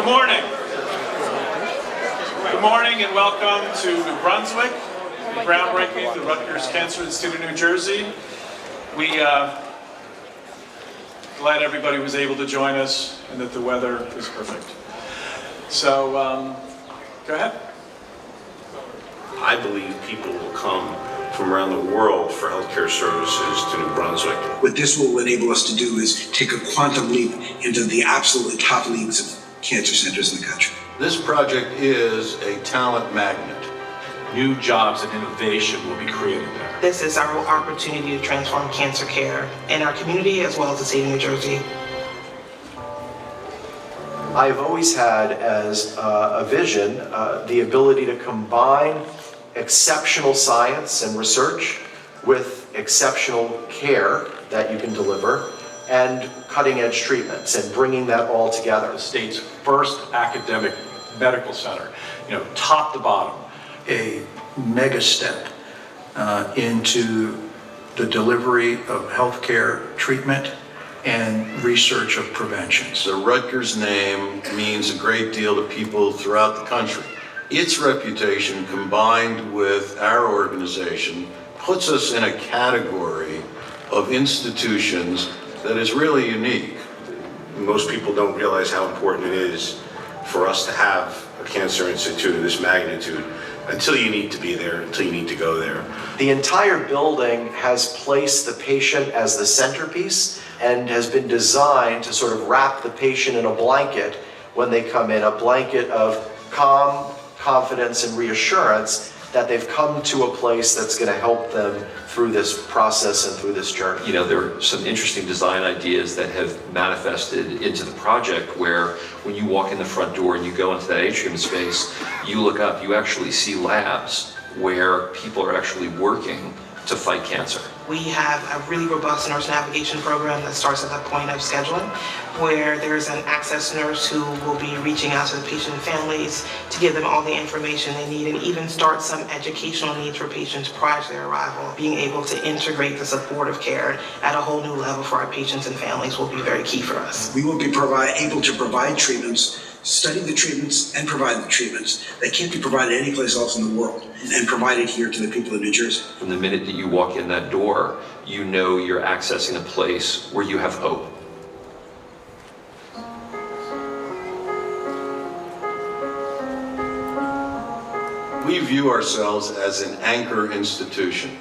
Good morning. Good morning and welcome to New Brunswick, groundbreaking the Rutgers Cancer Institute of New Jersey. We glad everybody was able to join us and that the weather is perfect. So, go ahead. I believe people will come from around the world for healthcare services to New Brunswick. What this will enable us to do is take a quantum leap into the absolutely top leagues of cancer centers in the country. This project is a talent magnet. New jobs and innovation will be created there. This is our opportunity to transform cancer care in our community as well as the state of New Jersey. I've always had as a vision the ability to combine exceptional science and research with exceptional care that you can deliver and cutting-edge treatments and bringing that all together. The state's first academic medical center, top to bottom. A mega step into the delivery of healthcare treatment and research of preventions. The Rutgers name means a great deal to people throughout the country. Its reputation combined with our organization puts us in a category of institutions that is really unique. Most people don't realize how important it is for us to have a cancer institute of this magnitude until you need to be there, until you need to go there. The entire building has placed the patient as the centerpiece and has been designed to sort of wrap the patient in a blanket when they come in, a blanket of calm, confidence, and reassurance that they've come to a place that's going to help them through this process and through this journey. There are some interesting design ideas that have manifested into the project where when you walk in the front door and you go into that atrium space, you look up, you actually see labs where people are actually working to fight cancer. We have a really robust nurse navigation program that starts at the point of scheduling, where there's an access nurse who will be reaching out to the patient and families to give them all the information they need and even start some educational needs for patients prior to their arrival. Being able to integrate the supportive care at a whole new level for our patients and families will be very key for us. We will be able to provide treatments, study the treatments, and provide the treatments that can't be provided anyplace else in the world and provided here to the people of New Jersey. From the minute that you walk in that door, you know you're accessing a place where you have hope. We view ourselves as an anchor institution.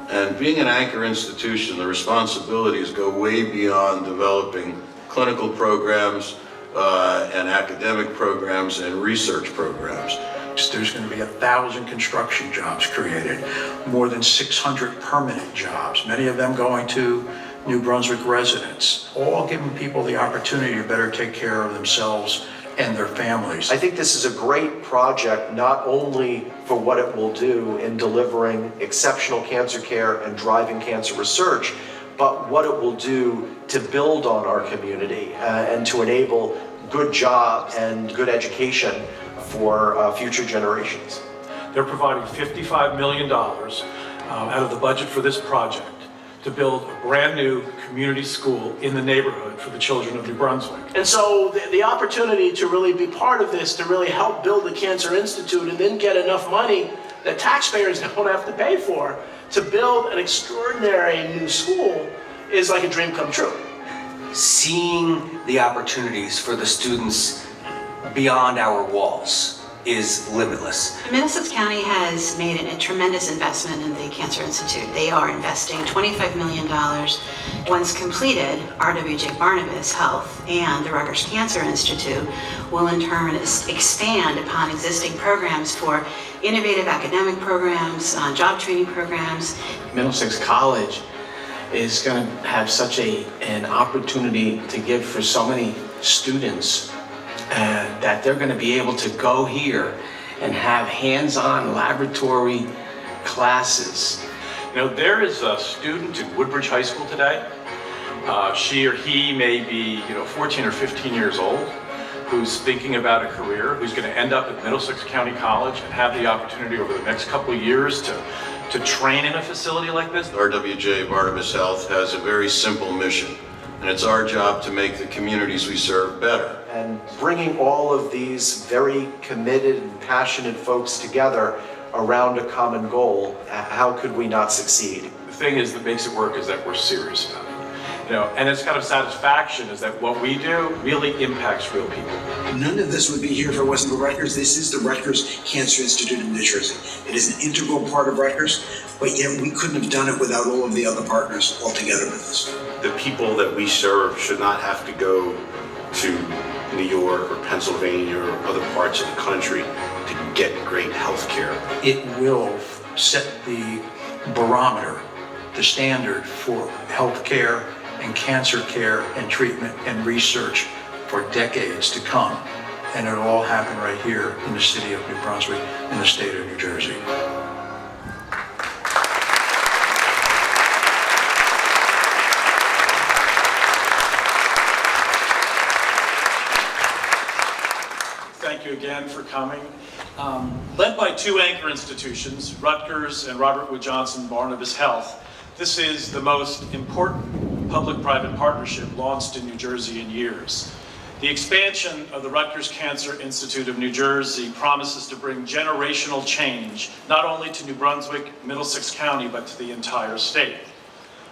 And being an anchor institution, the responsibilities go way beyond developing clinical programs and academic programs and research programs. There's going to be 1,000 construction jobs created, more than 600 permanent jobs, many of them going to New Brunswick residents, all giving people the opportunity to better take care of themselves and their families. I think this is a great project, not only for what it will do in delivering exceptional cancer care and driving cancer research, but what it will do to build on our community and to enable good jobs and good education for future generations. They're providing $55 million out of the budget for this project to build a brand new community school in the neighborhood for the children of New Brunswick. And so the opportunity to really be part of this, to really help build the Cancer Institute and then get enough money that taxpayers don't have to pay for to build an extraordinary new school is like a dream come true. Seeing the opportunities for the students beyond our walls is limitless. Middlesex County has made a tremendous investment in the Cancer Institute. They are investing $25 million. Once completed, RWJ Barnabas Health and the Rutgers Cancer Institute will in turn expand upon existing programs for innovative academic programs, job training programs. Middlesex College is going to have such an opportunity to give for so many students that they're going to be able to go here and have hands-on laboratory classes. There is a student in Woodbridge High School today. She or he may be 14 or 15 years old, who's thinking about a career, who's going to end up at Middlesex County College and have the opportunity over the next couple of years to train in a facility like this. RWJ Barnabas Health has a very simple mission, and it's our job to make the communities we serve better. and bringing all of these very committed and passionate folks together around a common goal, how could we not succeed? The thing is that makes it work is that we're serious about it. And it's kind of satisfaction is that what we do really impacts real people. None of this would be here if it wasn't for Rutgers. This is the Rutgers Cancer Institute in New Jersey. It is an integral part of Rutgers, but yet we couldn't have done it without all of the other partners all together with us. The people that we serve should not have to go to New York or Pennsylvania or other parts of the country to get great health care. It will set the barometer, the standard for health care and cancer care and treatment and research for decades to come. And it'll all happen right here in the city of New Brunswick, in the state of New Jersey. Thank you again for coming. Led by two anchor institutions, Rutgers and Robert Wood Johnson Barnabas Health, this is the most important public-private partnership launched in New Jersey in years. The expansion of the Rutgers Cancer Institute of New Jersey promises to bring generational change, not only to New Brunswick, Middlesex County, but to the entire state.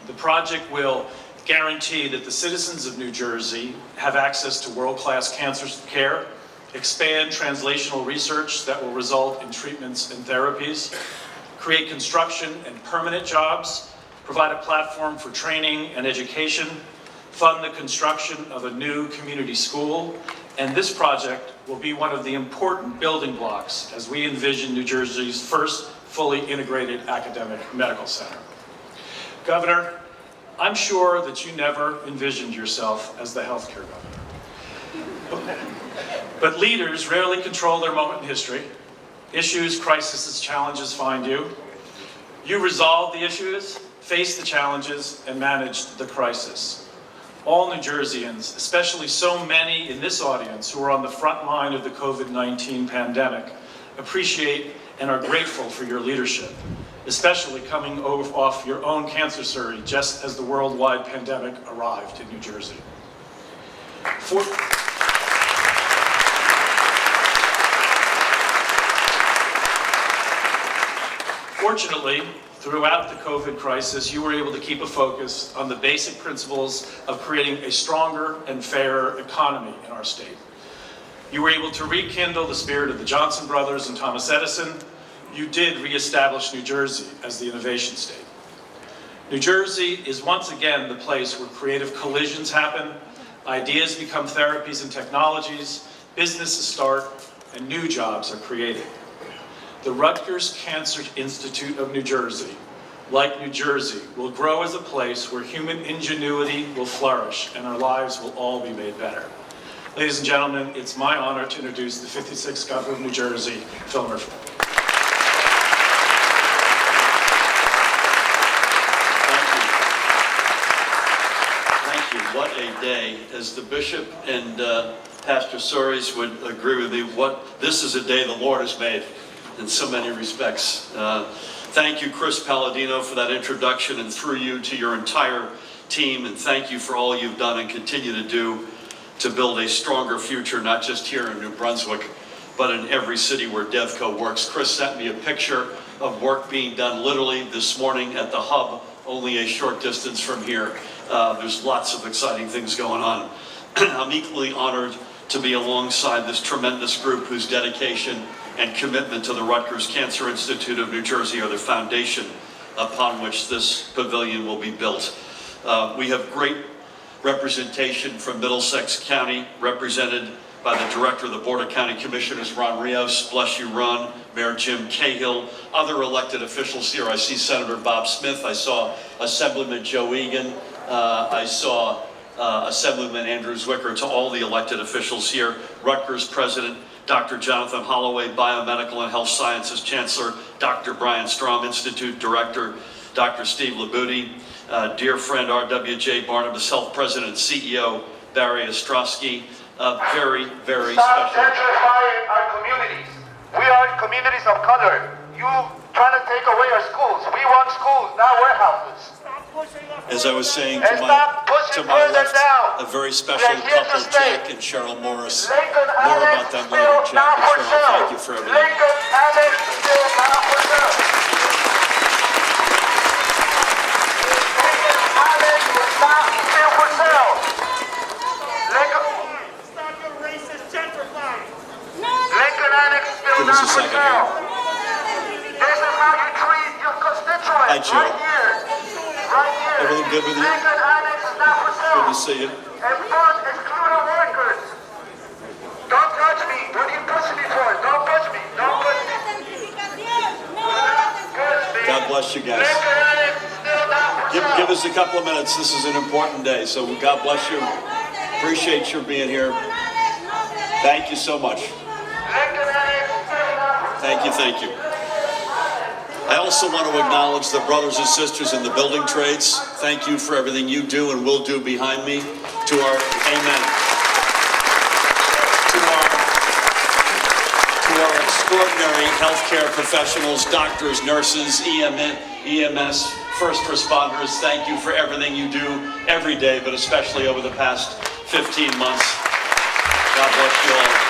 The project will guarantee that the citizens of New Jersey have access to world-class cancer care, expand translational research that will result in treatments and therapies, create construction and permanent jobs, provide a platform for training and education, fund the construction of a new community school, and this project will be one of the important building blocks as we envision New Jersey's first fully integrated academic medical center. Governor, I'm sure that you never envisioned yourself as the healthcare governor. But leaders rarely control their moment in history. Issues, crises, challenges find you. You resolve the issues, face the challenges, and managed the crisis. All New Jerseyans, especially so many in this audience who are on the front line of the COVID-19 pandemic, appreciate and are grateful for your leadership, especially coming off your own cancer surgery just as the worldwide pandemic arrived in New Jersey. Fortunately, throughout the COVID crisis, you were able to keep a focus on the basic principles of creating a stronger and fairer economy in our state. You were able to rekindle the spirit of the Johnson brothers and Thomas Edison. You did reestablish New Jersey as the innovation state. New Jersey is once again the place where creative collisions happen, ideas become therapies and technologies, businesses start, and new jobs are created. The Rutgers Cancer Institute of New Jersey, like New Jersey, will grow as a place where human ingenuity will flourish and our lives will all be made better. Ladies and gentlemen, it's my honor to introduce the 56th Governor of New Jersey, Phil Murphy. Thank you. What a day. As the Bishop and Pastor Soares would agree with me, this is a day the Lord has made in so many respects. Thank you, Chris Palladino, for that introduction, and through you to your entire team, and thank you for all you've done and continue to do to build a stronger future, not just here in New Brunswick, but in every city where DevCo works. Chris sent me a picture of work being done literally this morning at the hub, only a short distance from here. There's lots of exciting things going on. I'm equally honored to be alongside this tremendous group whose dedication and commitment to the Rutgers Cancer Institute of New Jersey are the foundation upon which this pavilion will be built. We have great representation from Middlesex County, represented by the Director of the Board of County Commissioners, Ron Rios. Bless you, Ron. Mayor Jim Cahill, other elected officials here. I see Senator Bob Smith. I saw Assemblyman Joe Egan. I saw Assemblyman Andrew Zwicker. To all the elected officials here, Rutgers President Dr. Jonathan Holloway, Biomedical and Health Sciences Chancellor, Dr. Brian Strom, Institute Director, Dr. Steve Labuti, dear friend R.W.J. Barnabas Health President and CEO Barry Ostrowski, very, very Stop special. gentrifying our communities. We are communities of color. You trying to take away our schools. We want schools, not warehouses. As I was saying to my left, a very special couple, Jack and Cheryl Morris. More about them later. Jack and Cheryl, thank you for everything. Give us a second here. This is how you treat your constituents. Hi, Joe. Right here. Everything good with you? Lincoln Annex is not for sale. Good to see you. And fund excluded workers. Don't touch me. What are you pushing me for? Don't push me. Don't push me. God bless you guys. Lincoln Annex is still not for sale. Give us a couple of minutes. This is an important day, so God bless you. Appreciate your being here. Thank you so much. Lincoln Annex is still not for sale. Thank you, thank you. I also want to acknowledge the brothers and sisters in the building trades. Thank you for everything you do and will do behind me. To our, amen. To our extraordinary healthcare professionals, doctors, nurses, EMS, first responders, thank you for everything you do every day, but especially over the past 15 months. God bless you all.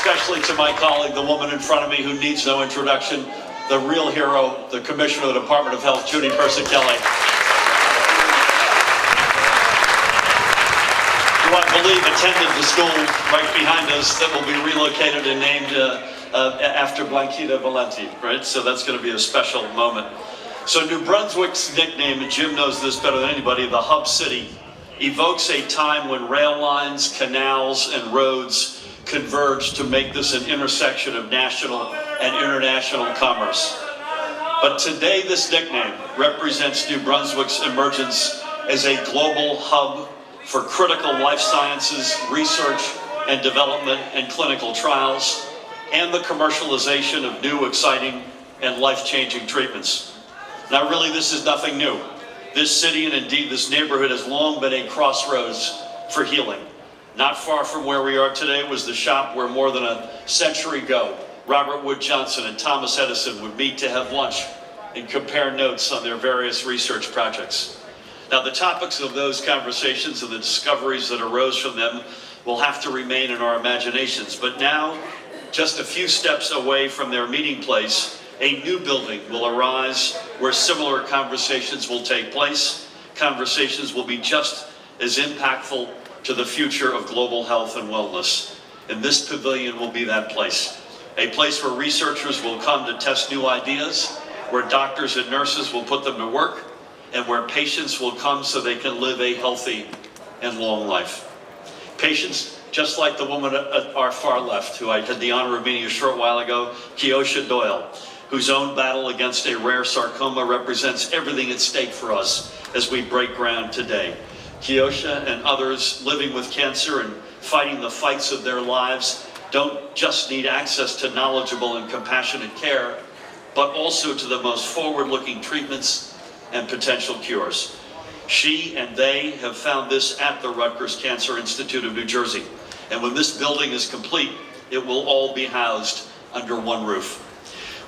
Especially to my colleague, the woman in front of me who needs no introduction, the real hero, the Commissioner of the Department of Health, Judy Persicelli. Who I believe attended the school right behind us that will be relocated and named after Blanquita Valenti, right? So that's going to be a special moment. So New Brunswick's nickname, and Jim knows this better than anybody, the Hub City, evokes a time when rail lines, canals, and roads converged to make this an intersection of national and international commerce. But today this nickname represents New Brunswick's emergence as a global hub for critical life sciences, research and development and clinical trials, and the commercialization of new, exciting, and life-changing treatments. Now really this is nothing new. This city and indeed this neighborhood has long been a crossroads for healing. Not far from where we are today was the shop where more than a century ago, Robert Wood Johnson and Thomas Edison would meet to have lunch and compare notes on their various research projects. Now the topics of those conversations and the discoveries that arose from them will have to remain in our imaginations. But now, just a few steps away from their meeting place, a new building will arise where similar conversations will take place. Conversations will be just as impactful to the future of global health and wellness. And this pavilion will be that place. A place where researchers will come to test new ideas, where doctors and nurses will put them to work, and where patients will come so they can live a healthy and long life. Patients, just like the woman at our far left, who I had the honor of meeting a short while ago, Kiosha Doyle, whose own battle against a rare sarcoma represents everything at stake for us as we break ground today. Kiosha and others living with cancer and fighting the fights of their lives don't just need access to knowledgeable and compassionate care, but also to the most forward-looking treatments and potential cures. She and they have found this at the Rutgers Cancer Institute of New Jersey. And when this building is complete, it will all be housed under one roof.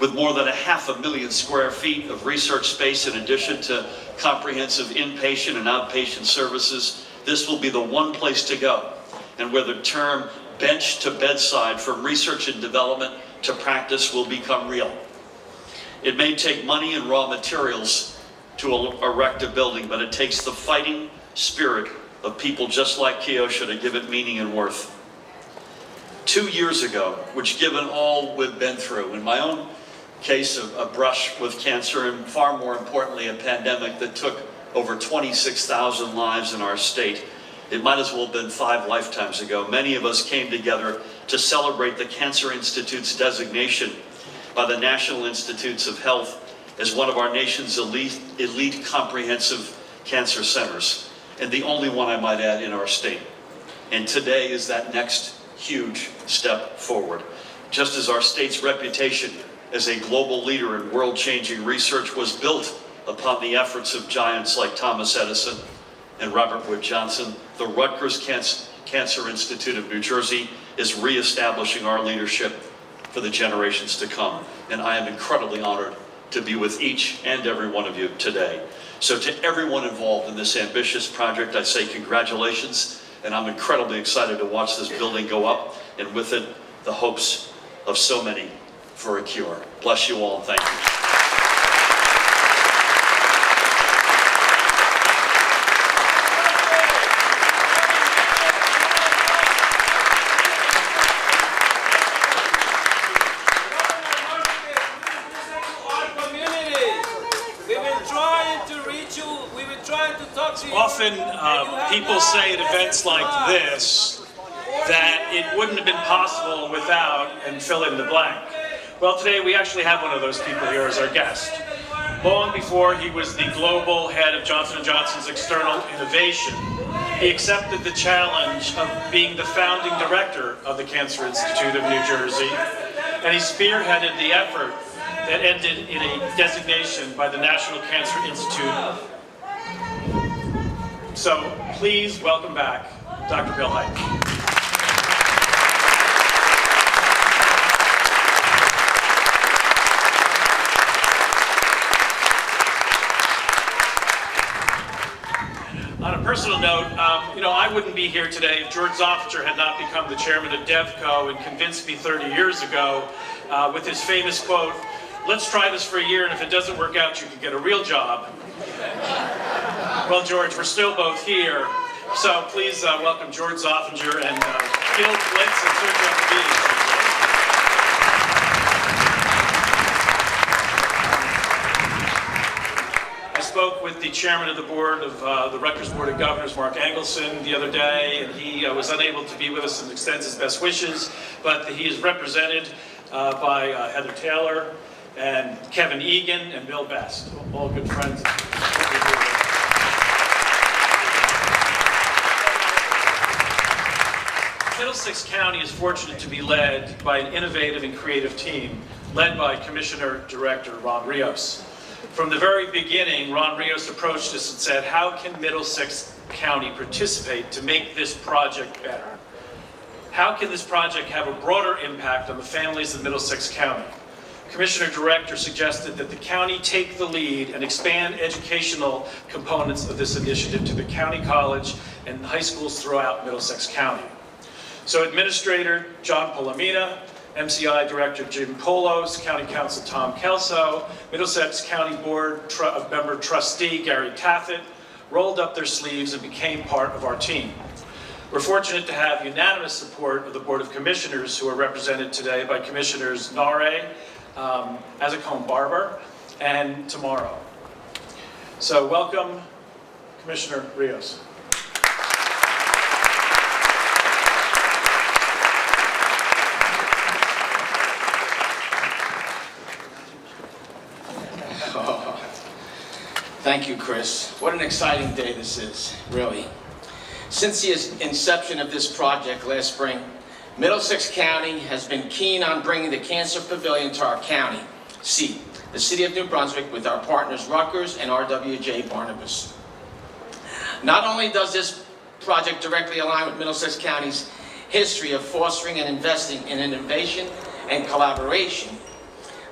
With more than 500,000 square feet of research space in addition to comprehensive inpatient and outpatient services, this will be the one place to go, and where the term bench to bedside, from research and development to practice, will become real. It may take money and raw materials to erect a building, but it takes the fighting spirit of people just like Kiosha to give it meaning and worth. 2 years ago, which given all we've been through, in my own case of a brush with cancer, and far more importantly a pandemic that took over 26,000 lives in our state, it might as well have been 5 lifetimes ago. Many of us came together to celebrate the Cancer Institute's designation by the National Institutes of Health as one of our nation's elite comprehensive cancer centers, and the only one, I might add, in our state. And today is that next huge step forward. Just as our state's reputation as a global leader in world-changing research was built upon the efforts of giants like Thomas Edison and Robert Wood Johnson, the Rutgers Cancer Institute of New Jersey is reestablishing our leadership for the generations to come. And I am incredibly honored to be with each and every one of you today. So to everyone involved in this ambitious project, I say congratulations, and I'm incredibly excited to watch this building go up, and with it, the hopes of so many for a cure. Bless you all, and thank you. Often people say at events like this that it wouldn't have been possible without, and fill in the blank. Well, today we actually have one of those people here as our guest. Long before he was the global head of Johnson & Johnson's external innovation, he accepted the challenge of being the founding director of the Cancer Institute of New Jersey, and he spearheaded the effort that ended in a designation by the National Cancer Institute. So please welcome back Dr. Bill Hite. On a personal note, I wouldn't be here today if George Zoffinger had not become the chairman of DevCo and convinced me 30 years ago with his famous quote, "Let's try this for a year, and if it doesn't work out, you can get a real job." Well, George, we're still both here, so please welcome George Zoffinger and Gil Blitz and Sergio Pavini. I spoke with the chairman of the board of the Rutgers Board of Governors, Mark Engelson, the other day, and he was unable to be with us and extends his best wishes, but he is represented by Heather Taylor and Kevin Egan and Bill Best, all good friends. Middlesex County is fortunate to be led by an innovative and creative team, led by Commissioner Director Ron Rios. From the very beginning, Ron Rios approached us and said, how can Middlesex County participate to make this project better? How can this project have a broader impact on the families of Middlesex County? Commissioner Director suggested that the county take the lead and expand educational components of this initiative to the county college and high schools throughout Middlesex County. So Administrator John Polomina, MCI Director Jim Polos, County Counsel Tom Kelso, Middlesex County Board Member Trustee Gary Taffet rolled up their sleeves and became part of our team. We're fortunate to have unanimous support of the Board of Commissioners, who are represented today by Commissioners Nare, Azicone-Barber, and Tomorrow. So welcome, Commissioner Rios. Thank you, Chris. What an exciting day this is, really. Since the inception of this project last spring, Middlesex County has been keen on bringing the Cancer Pavilion to our county seat, the city of New Brunswick, with our partners Rutgers and RWJ Barnabas. Not only does this project directly align with Middlesex County's history of fostering and investing in innovation and collaboration,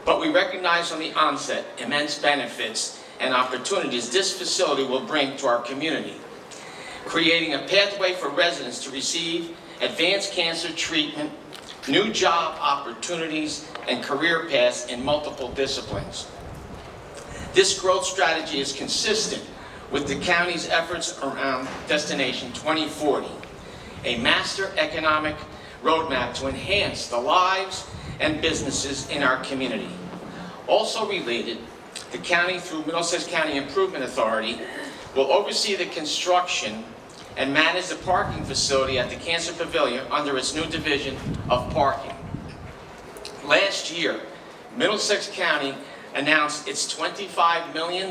but we recognize from the onset immense benefits and opportunities this facility will bring to our community, creating a pathway for residents to receive advanced cancer treatment, new job opportunities, and career paths in multiple disciplines. This growth strategy is consistent with the county's efforts around Destination 2040, a master economic roadmap to enhance the lives and businesses in our community. Also related, the county, through Middlesex County Improvement Authority, will oversee the construction and manage the parking facility at the Cancer Pavilion under its new division of parking. Last year, Middlesex County announced its $25 million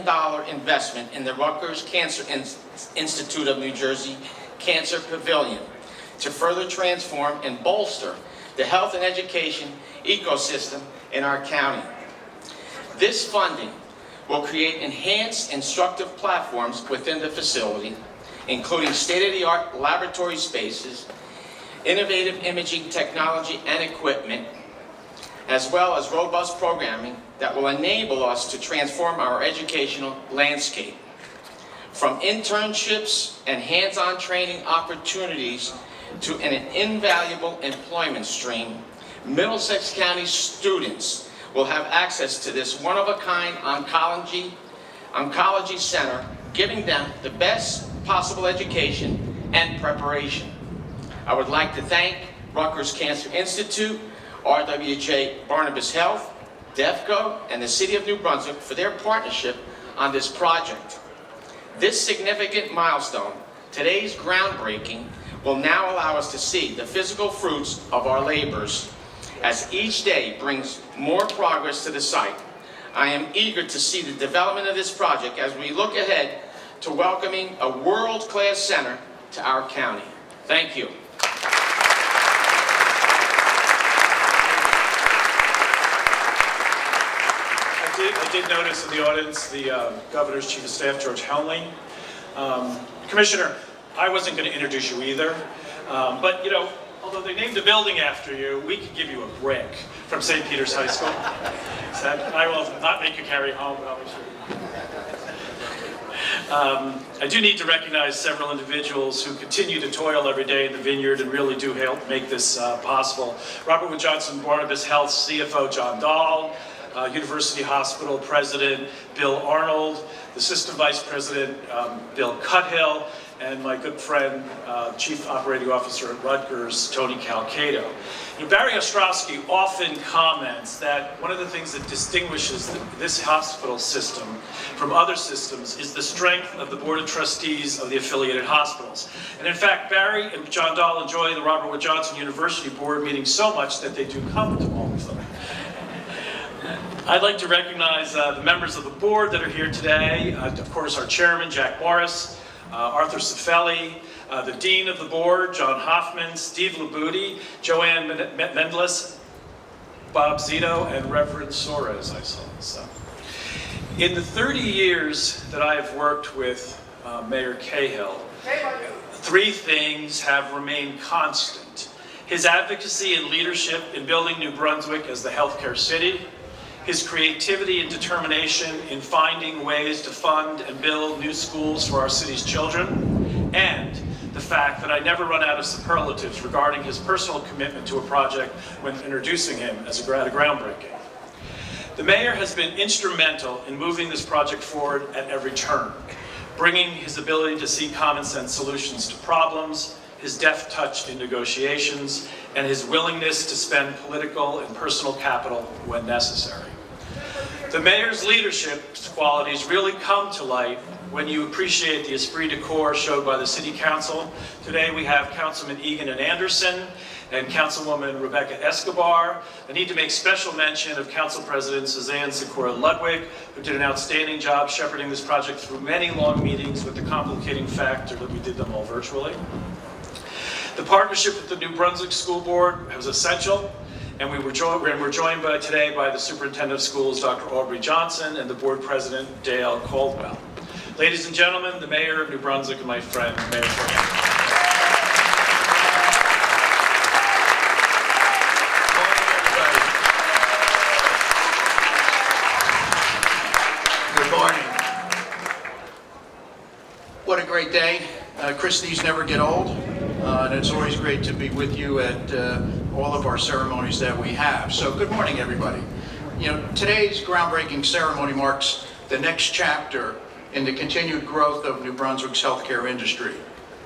investment in the Rutgers Cancer Institute of New Jersey Cancer Pavilion to further transform and bolster the health and education ecosystem in our county. This funding will create enhanced instructive platforms within the facility, including state-of-the-art laboratory spaces, innovative imaging technology and equipment, as well as robust programming that will enable us to transform our educational landscape. From internships and hands-on training opportunities to an invaluable employment stream, Middlesex County students will have access to this one-of-a-kind oncology center, giving them the best possible education and preparation. I would like to thank Rutgers Cancer Institute, RWJ Barnabas Health, DEFCO, and the City of New Brunswick for their partnership on this project. This significant milestone, today's groundbreaking, will now allow us to see the physical fruits of our labors as each day brings more progress to the site. I am eager to see the development of this project as we look ahead to welcoming a world-class center to our county. Thank you. I did notice in the audience the Governor's Chief of Staff, George Henley. Commissioner, I wasn't going to introduce you either, but you know, although they named a building after you, we could give you a brick from St. Peter's High School. So I will not make you carry home, obviously. I do need to recognize several individuals who continue to toil every day in the vineyard and really do help make this possible. Robert Wood Johnson Barnabas Health CFO John Dahl, University Hospital President Bill Arnold, the Assistant Vice President Bill Cuthill, and my good friend, Chief Operating Officer at Rutgers, Tony Calcato. You know, Barry Ostrowski often comments that one of the things that distinguishes this hospital system from other systems is the strength of the Board of Trustees of the affiliated hospitals. And in fact, Barry and John Dahl enjoy the Robert Wood Johnson University Board meetings so much that they do come to all of them. I'd like to recognize the members of the board that are here today. Of course, our chairman, Jack Morris, Arthur Cifelli, the dean of the board, John Hoffman, Steve Labuti, Joanne Mendelis, Bob Zito, and Reverend Soares, I saw. So, in the 30 years that I have worked with Mayor Cahill, three things have remained constant. His advocacy and leadership in building New Brunswick as the healthcare city, his creativity and determination in finding ways to fund and build new schools for our city's children, and the fact that I never run out of superlatives regarding his personal commitment to a project when introducing him as a groundbreaking. The mayor has been instrumental in moving this project forward at every turn, bringing his ability to see common sense solutions to problems, his deft touch in negotiations, and his willingness to spend political and personal capital when necessary. The mayor's leadership qualities really come to light when you appreciate the esprit de corps showed by the city council. Today we have Councilman Egan and Anderson and Councilwoman Rebecca Escobar. I need to make special mention of Council President Suzanne Sikora Ludwig, who did an outstanding job shepherding this project through many long meetings with the complicating factor that we did them all virtually. The partnership with the New Brunswick School Board was essential, and we're joined today by the Superintendent of Schools, Dr. Aubrey Johnson, and the Board President, Dale Caldwell. Ladies and gentlemen, the Mayor of New Brunswick and my friend, Mayor Cahill. Good morning. What a great day. Christie's never get old, and it's always great to be with you at all of our ceremonies that we have. So good morning, everybody. You know, today's groundbreaking ceremony marks the next chapter in the continued growth of New Brunswick's healthcare industry,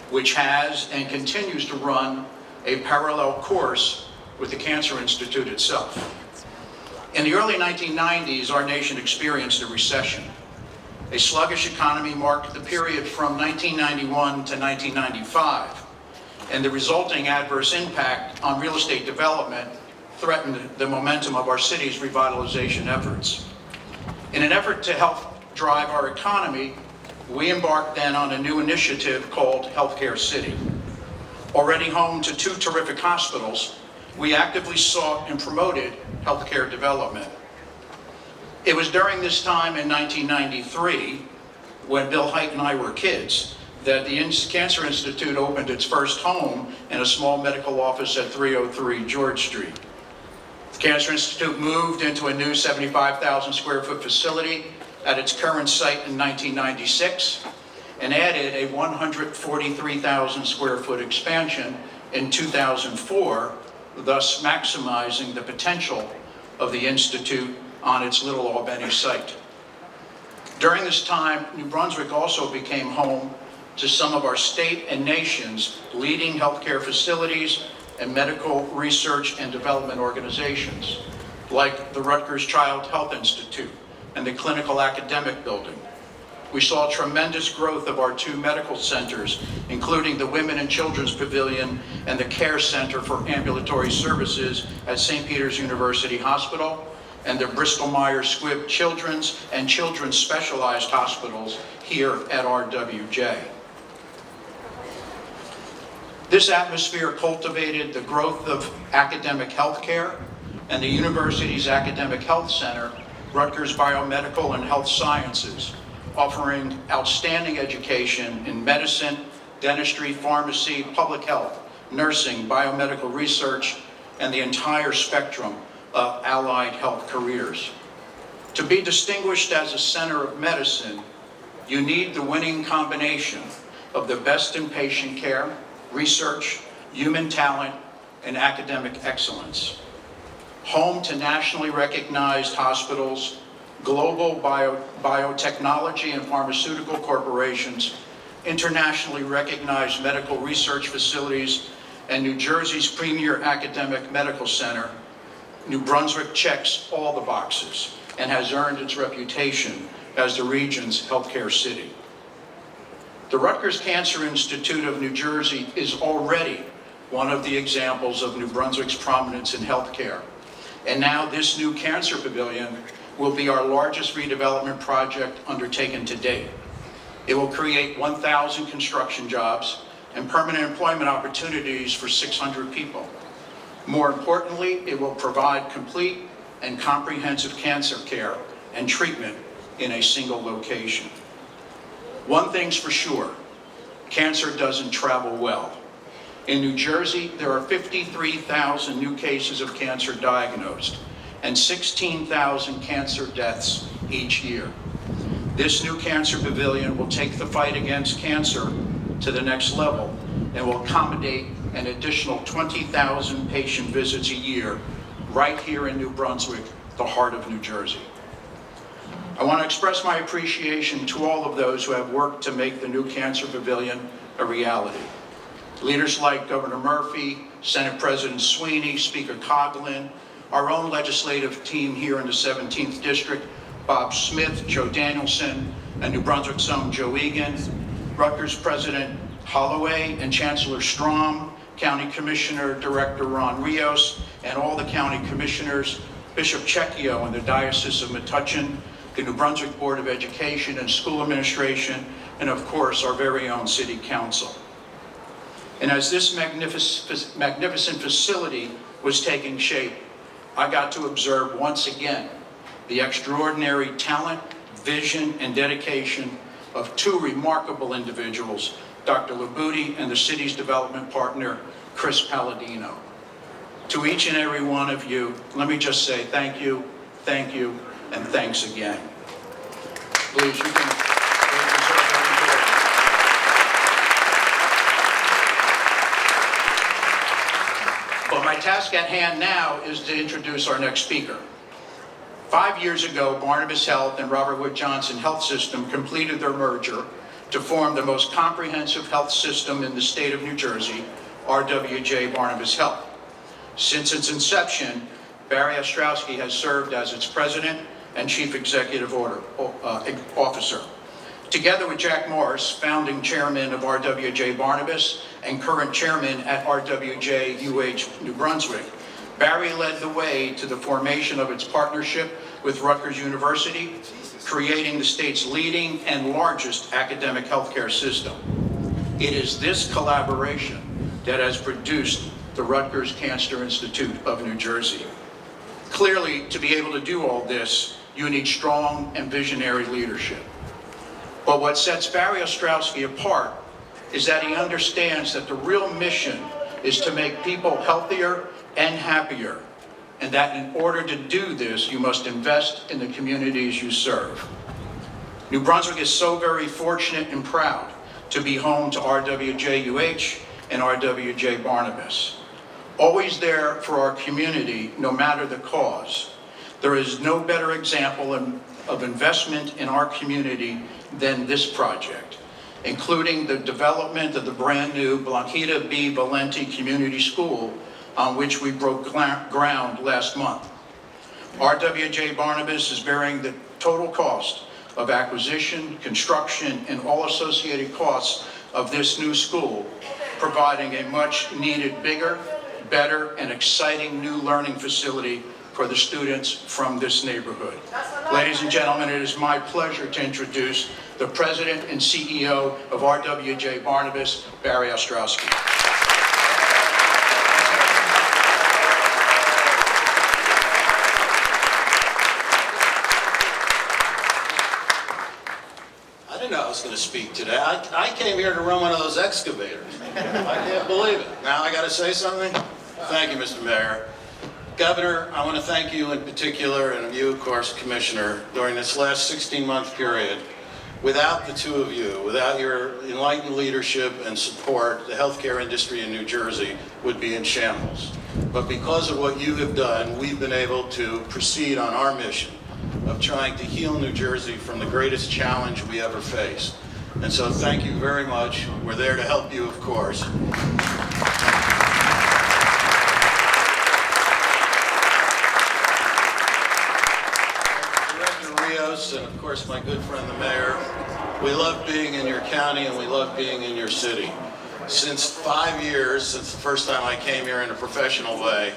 which has and continues to run a parallel course with the Cancer Institute itself. In the early 1990s, our nation experienced a recession. A sluggish economy marked the period from 1991 to 1995, and the resulting adverse impact on real estate development threatened the momentum of our city's revitalization efforts. In an effort to help drive our economy, we embarked then on a new initiative called Healthcare City. Already home to two terrific hospitals, we actively sought and promoted healthcare development. It was during this time in 1993, when Bill Hite and I were kids, that the Cancer Institute opened its first home in a small medical office at 303 George Street. The Cancer Institute moved into a new 75,000 square foot facility at its current site in 1996 and added a 143,000 square foot expansion in 2004, thus maximizing the potential of the Institute on its Little Albany site. During this time, New Brunswick also became home to some of our state and nation's leading healthcare facilities and medical research and development organizations, like the Rutgers Child Health Institute and the Clinical Academic Building. We saw tremendous growth of our two medical centers, including the Women and Children's Pavilion and the Care Center for Ambulatory Services at St. Peter's University Hospital, and the Bristol-Myers Squibb Children's and Children's Specialized Hospitals here at RWJ. This atmosphere cultivated the growth of academic healthcare and the university's academic health center, Rutgers Biomedical and Health Sciences, offering outstanding education in medicine, dentistry, pharmacy, public health, nursing, biomedical research, and the entire spectrum of allied health careers. To be distinguished as a center of medicine, you need the winning combination of the best in patient care, research, human talent, and academic excellence. Home to nationally recognized hospitals, global biotechnology and pharmaceutical corporations, internationally recognized medical research facilities, and New Jersey's premier academic medical center, New Brunswick checks all the boxes and has earned its reputation as the region's healthcare city. The Rutgers Cancer Institute of New Jersey is already one of the examples of New Brunswick's prominence in healthcare. And now this new cancer pavilion will be our largest redevelopment project undertaken to date. It will create 1,000 construction jobs and permanent employment opportunities for 600 people. More importantly, it will provide complete and comprehensive cancer care and treatment in a single location. One thing's for sure, cancer doesn't travel well. In New Jersey, there are 53,000 new cases of cancer diagnosed and 16,000 cancer deaths each year. This new cancer pavilion will take the fight against cancer to the next level and will accommodate an additional 20,000 patient visits a year right here in New Brunswick, the heart of New Jersey. I want to express my appreciation to all of those who have worked to make the new cancer pavilion a reality. Leaders like Governor Murphy, Senate President Sweeney, Speaker Coughlin, our own legislative team here in the 17th District, Bob Smith, Joe Danielson, and New Brunswick's own Joe Egan, Rutgers President Holloway and Chancellor Strom, County Commissioner Director Ron Rios, and all the county commissioners, Bishop Cecchio and the Diocese of Metuchen, the New Brunswick Board of Education and School Administration, and of course our very own City Council. And as this magnificent facility was taking shape, I got to observe once again the extraordinary talent, vision, and dedication of two remarkable individuals, Dr. Labuti and the city's development partner, Chris Palladino. To each and every one of you, let me just say thank you, and thanks again. Please, you can deserve But my task at hand now is to introduce our next speaker. 5 years ago, Barnabas Health and Robert Wood Johnson Health System completed their merger to form the most comprehensive health system in the state of New Jersey, RWJ Barnabas Health. Since its inception, Barry Ostrowski has served as its president and chief executive officer. Together with Jack Morris, founding chairman of RWJ Barnabas and current chairman at RWJ UH New Brunswick, Barry led the way to the formation of its partnership with Rutgers University, creating the state's leading and largest academic healthcare system. It is this collaboration that has produced the Rutgers Cancer Institute of New Jersey. Clearly, to be able to do all this, you need strong and visionary leadership. But what sets Barry Ostrowski apart is that he understands that the real mission is to make people healthier and happier, and that in order to do this, you must invest in the communities you serve. New Brunswick is so very fortunate and proud to be home to RWJUH and RWJ Barnabas. Always there for our community, no matter the cause. There is no better example of investment in our community than this project, including the development of the brand new Blanquita B. Valenti Community School, on which we broke ground last month. RWJ Barnabas is bearing the total cost of acquisition, construction, and all associated costs of this new school, providing a much needed bigger, better, and exciting new learning facility for the students from this neighborhood. Ladies and gentlemen, it is my pleasure to introduce the President and CEO of RWJ Barnabas, Barry Ostrowski. I didn't know I was going to speak today. I came here to run one of those excavators. I can't believe it. Now I got to say something? Thank you, Mr. Mayor. Governor, I want to thank you in particular, and you, of course, Commissioner, during this last 16-month period. Without the two of you, without your enlightened leadership and support, the healthcare industry in New Jersey would be in shambles. But because of what you have done, we've been able to proceed on our mission of trying to heal New Jersey from the greatest challenge we ever faced. And so thank you very much. We're there to help you, of course. And of course my good friend the mayor, we love being in your county and we love being in your city. Since 5 years, since the first time I came here in a professional way,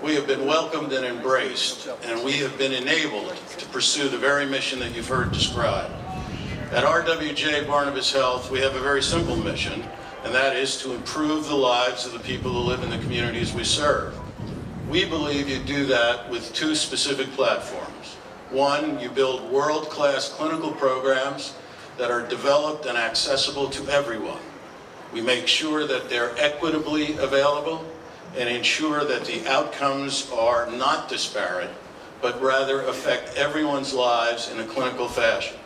we have been welcomed and embraced, and we have been enabled to pursue the very mission that you've heard described. At RWJ Barnabas Health, we have a very simple mission, and that is to improve the lives of the people who live in the communities we serve. We believe you do that with two specific platforms. One, you build world-class clinical programs that are developed and accessible to everyone. We make sure that they're equitably available and ensure that the outcomes are not disparate, but rather affect everyone's lives in a clinical fashion.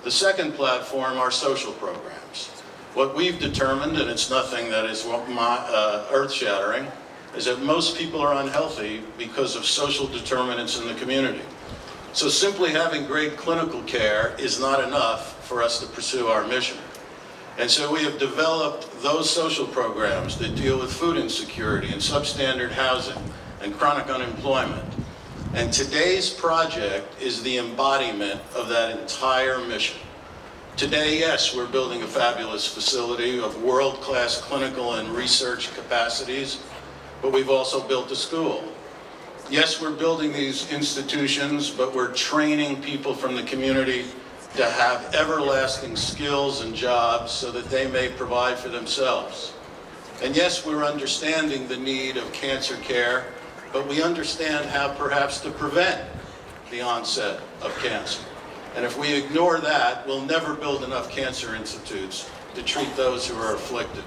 The second platform are social programs. What we've determined, and it's nothing that is earth-shattering, is that most people are unhealthy because of social determinants in the community. So simply having great clinical care is not enough for us to pursue our mission. And so we have developed those social programs that deal with food insecurity and substandard housing and chronic unemployment. And today's project is the embodiment of that entire mission. Today, yes, we're building a fabulous facility of world-class clinical and research capacities, but we've also built a school. Yes, we're building these institutions, but we're training people from the community to have everlasting skills and jobs so that they may provide for themselves. And yes, we're understanding the need of cancer care, but we understand how perhaps to prevent the onset of cancer. And if we ignore that, we'll never build enough cancer institutes to treat those who are afflicted.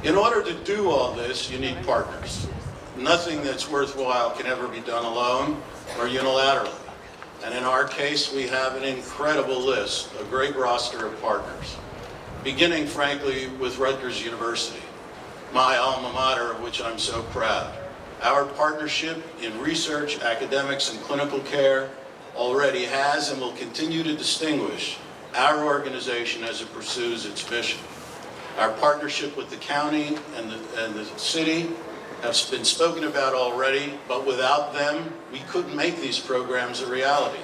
In order to do all this, you need partners. Nothing that's worthwhile can ever be done alone or unilaterally. And in our case, we have an incredible list, a great roster of partners, beginning, frankly, with Rutgers University, my alma mater, of which I'm so proud. Our partnership in research, academics, and clinical care already has and will continue to distinguish our organization as it pursues its mission. Our partnership with the county and the city have been spoken about already, but without them, we couldn't make these programs a reality.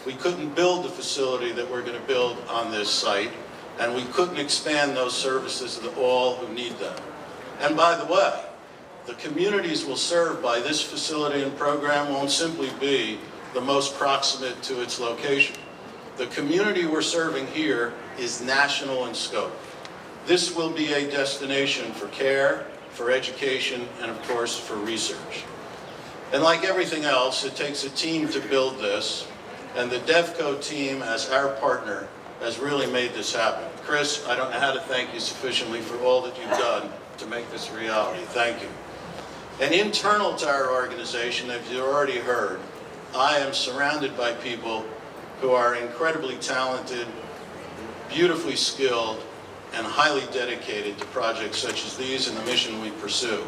We couldn't build the facility that we're going to build on this site, and we couldn't expand those services to all who need them. And by the way, the communities we'll serve by this facility and program won't simply be the most proximate to its location. The community we're serving here is national in scope. This will be a destination for care, for education, and of course for research. And like everything else, it takes a team to build this, and the DevCo team as our partner has really made this happen. Chris, I don't know how to thank you sufficiently for all that you've done to make this a reality. Thank you. And internal to our organization, as you already heard, I am surrounded by people who are incredibly talented, beautifully skilled, and highly dedicated to projects such as these and the mission we pursue.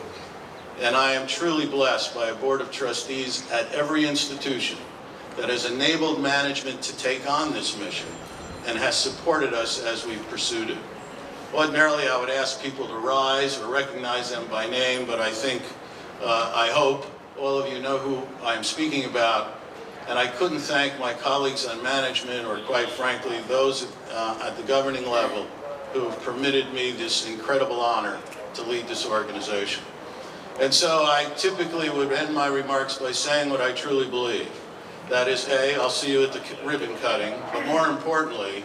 And I am truly blessed by a board of trustees at every institution that has enabled management to take on this mission and has supported us as we've pursued it. Ordinarily, I would ask people to rise or recognize them by name, but I think, I hope all of you know who I'm speaking about, and I couldn't thank my colleagues on management, or quite frankly, those at the governing level who have permitted me this incredible honor to lead this organization. And so I typically would end my remarks by saying what I truly believe. That is, A, I'll see you at the ribbon cutting, but more importantly,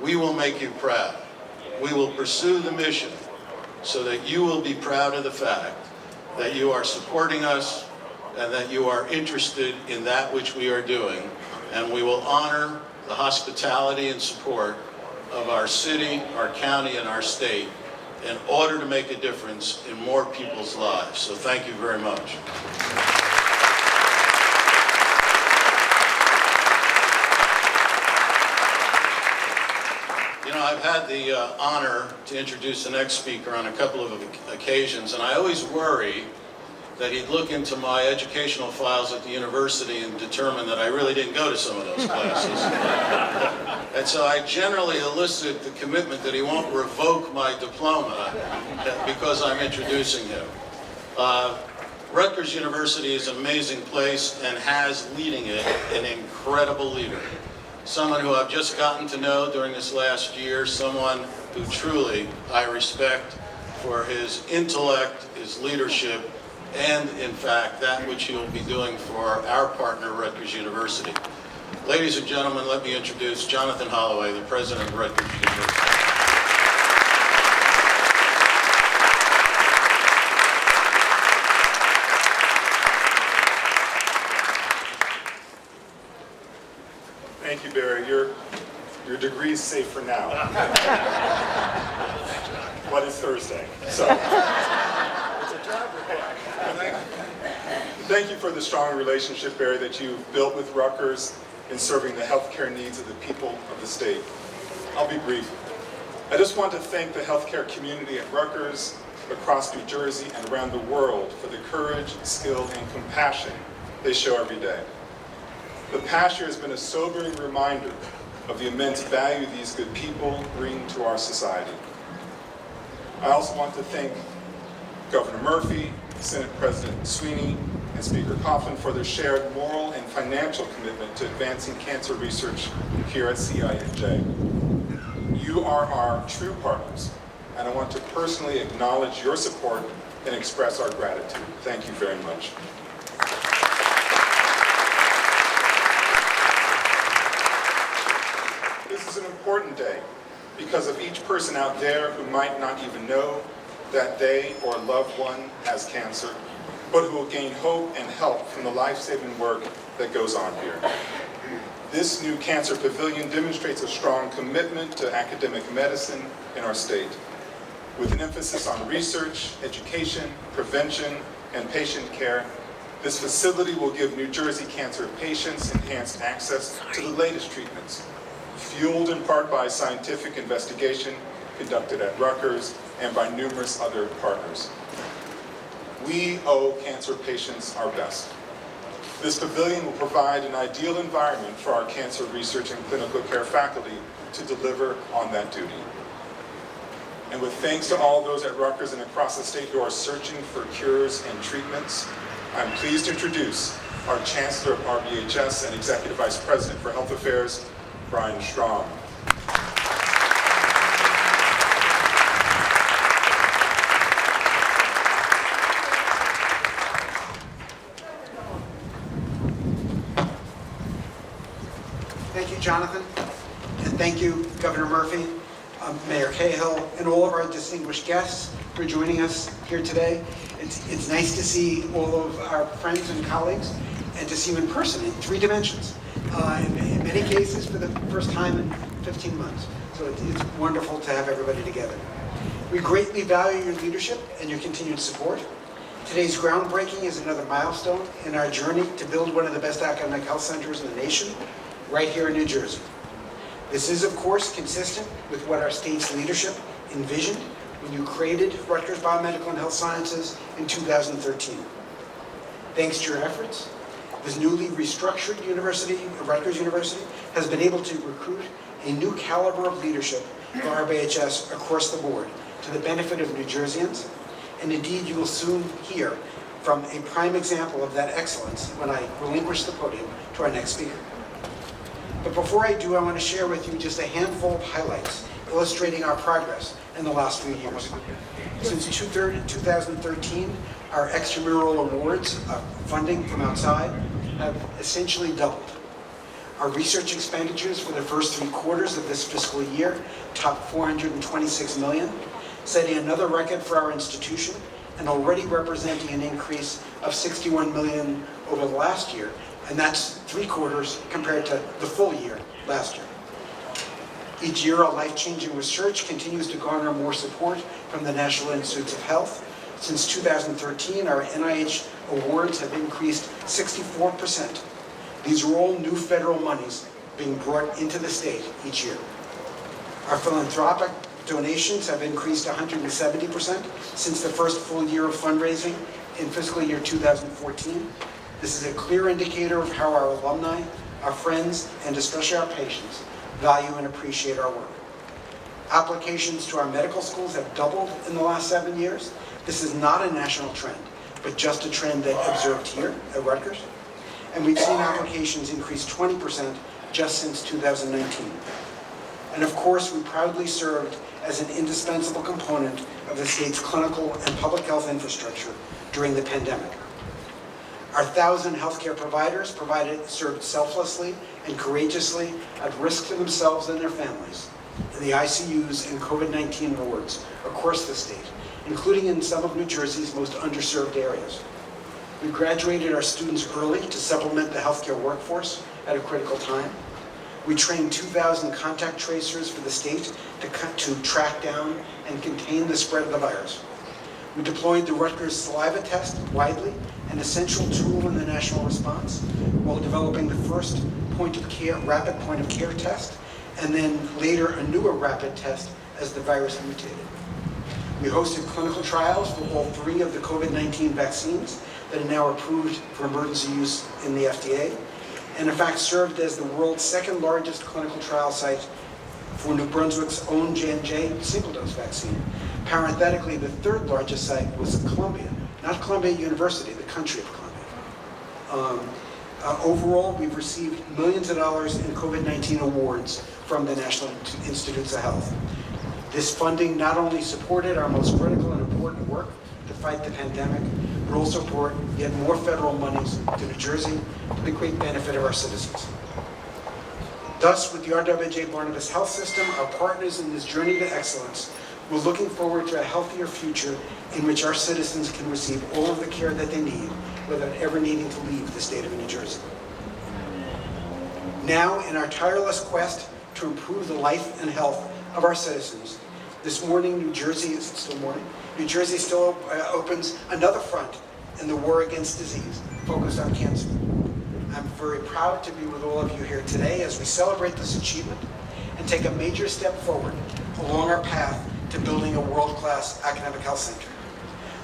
we will make you proud. We will pursue the mission so that you will be proud of the fact that you are supporting us and that you are interested in that which we are doing, and we will honor the hospitality and support of our city, our county, and our state in order to make a difference in more people's lives. So thank you very much. You know, I've had the honor to introduce the next speaker on a couple of occasions, and I always worry that he'd look into my educational files at the university and determine that I really didn't go to some of those classes. And so I generally elicit the commitment that he won't revoke my diploma because I'm introducing him. Rutgers University is an amazing place and has leading it an incredible leader. Someone who I've just gotten to know during this last year, someone who truly I respect for his intellect, his leadership, and in fact, that which he will be doing for our partner, Rutgers University. Ladies and gentlemen, let me introduce Jonathan Holloway, the president of Rutgers University. Thank you, Barry. Your degree is safe for now. But it's Thursday, so. Thank you for the strong relationship, Barry, that you've built with Rutgers in serving the healthcare needs of the people of the state. I'll be brief. I just want to thank the healthcare community at Rutgers, across New Jersey, and around the world for the courage, skill, and compassion they show every day. The past year has been a sobering reminder of the immense value these good people bring to our society. I also want to thank Governor Murphy, Senate President Sweeney, and Speaker Coughlin for their shared moral and financial commitment to advancing cancer research here at CINJ. You are our true partners, and I want to personally acknowledge your support and express our gratitude. Thank you very much. This is an important day because of each person out there who might not even know that they or a loved one has cancer, but who will gain hope and help from the life-saving work that goes on here. This new cancer pavilion demonstrates a strong commitment to academic medicine in our state, with an emphasis on research, education, prevention, and patient care. This facility will give New Jersey cancer patients enhanced access to the latest treatments, fueled in part by scientific investigation conducted at Rutgers and by numerous other partners. We owe cancer patients our best. This pavilion will provide an ideal environment for our cancer research and clinical care faculty to deliver on that duty. And with thanks to all those at Rutgers and across the state who are searching for cures and treatments, I'm pleased to introduce our Chancellor of RBHS and Executive Vice President for Health Affairs, Brian Strom. Thank you, Jonathan, and thank you, Governor Murphy, Mayor Cahill, and all of our distinguished guests for joining us here today. It's nice to see all of our friends and colleagues and to see you in person in 3 dimensions. In many cases for the first time in 15 months. So it's wonderful to have everybody together. We greatly value your leadership and your continued support. Today's groundbreaking is another milestone in our journey to build one of the best academic health centers in the nation, right here in New Jersey. This is, of course, consistent with what our state's leadership envisioned when you created Rutgers Biomedical and Health Sciences in 2013. Thanks to your efforts, this newly restructured university, Rutgers University, has been able to recruit a new caliber of leadership for RBHS across the board to the benefit of New Jerseyans. And indeed, you will soon hear from a prime example of that excellence when I relinquish the podium to our next speaker. But before I do, I want to share with you just a handful of highlights illustrating our progress in the last few years. Since 2013, our extramural awards, funding from outside, have essentially doubled. Our research expenditures for the first 3 quarters of this fiscal year topped $426 million, setting another record for our institution and already representing an increase of $61 million over the last year, and that's 3 quarters compared to the full year last year. Each year, our life-changing research continues to garner more support from the National Institutes of Health. Since 2013, our NIH awards have increased 64%. These are all new federal monies being brought into the state each year. Our philanthropic donations have increased 170% since the first full year of fundraising in fiscal year 2014. This is a clear indicator of how our alumni, our friends, and especially our patients value and appreciate our work. Applications to our medical schools have doubled in the last 7 years. This is not a national trend, but just a trend that observed here at Rutgers. And we've seen applications increase 20% just since 2019. And of course, we proudly served as an indispensable component of the state's clinical and public health infrastructure during the pandemic. Our 1,000 healthcare providers served selflessly and courageously at risk to themselves and their families in the ICUs and COVID-19 wards across the state, including in some of New Jersey's most underserved areas. We graduated our students early to supplement the healthcare workforce at a critical time. We trained 2,000 contact tracers for the state to track down and contain the spread of the virus. We deployed the Rutgers saliva test widely, an essential tool in the national response, while developing the first rapid point of care test, and then later a newer rapid test as the virus mutated. We hosted clinical trials for all 3 of the COVID-19 vaccines that are now approved for emergency use in the FDA, and in fact served as the world's 2nd largest clinical trial site for New Brunswick's own J&J single-dose vaccine. Parenthetically, the 3rd largest site was Columbia, not Columbia University, the country of Columbia. Overall, we've received millions of dollars in COVID-19 awards from the National Institutes of Health. This funding not only supported our most critical and important work to fight the pandemic, but also brought yet more federal monies to New Jersey to the great benefit of our citizens. Thus, with the RWJ Barnabas Health System, our partners in this journey to excellence, we're looking forward to a healthier future in which our citizens can receive all of the care that they need without ever needing to leave the state of New Jersey. Now, in our tireless quest to improve the life and health of our citizens, this morning, New Jersey still opens another front in the war against disease, focused on cancer. I'm very proud to be with all of you here today as we celebrate this achievement and take a major step forward along our path to building a world-class academic health center.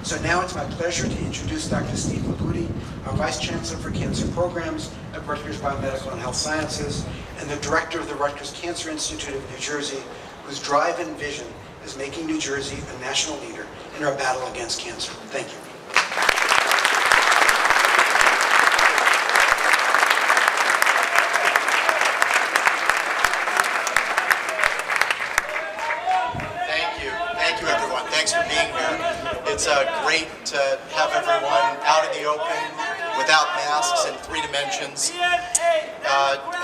So now it's my pleasure to introduce Dr. Steve Magudi, our Vice Chancellor for Cancer Programs at Rutgers Biomedical and Health Sciences, and the Director of the Rutgers Cancer Institute of New Jersey, whose drive and vision is making New Jersey a national leader in our battle against cancer. Thank you. Thank you, everyone. Thanks for being here. It's great to have everyone out in the open without masks in 3 dimensions.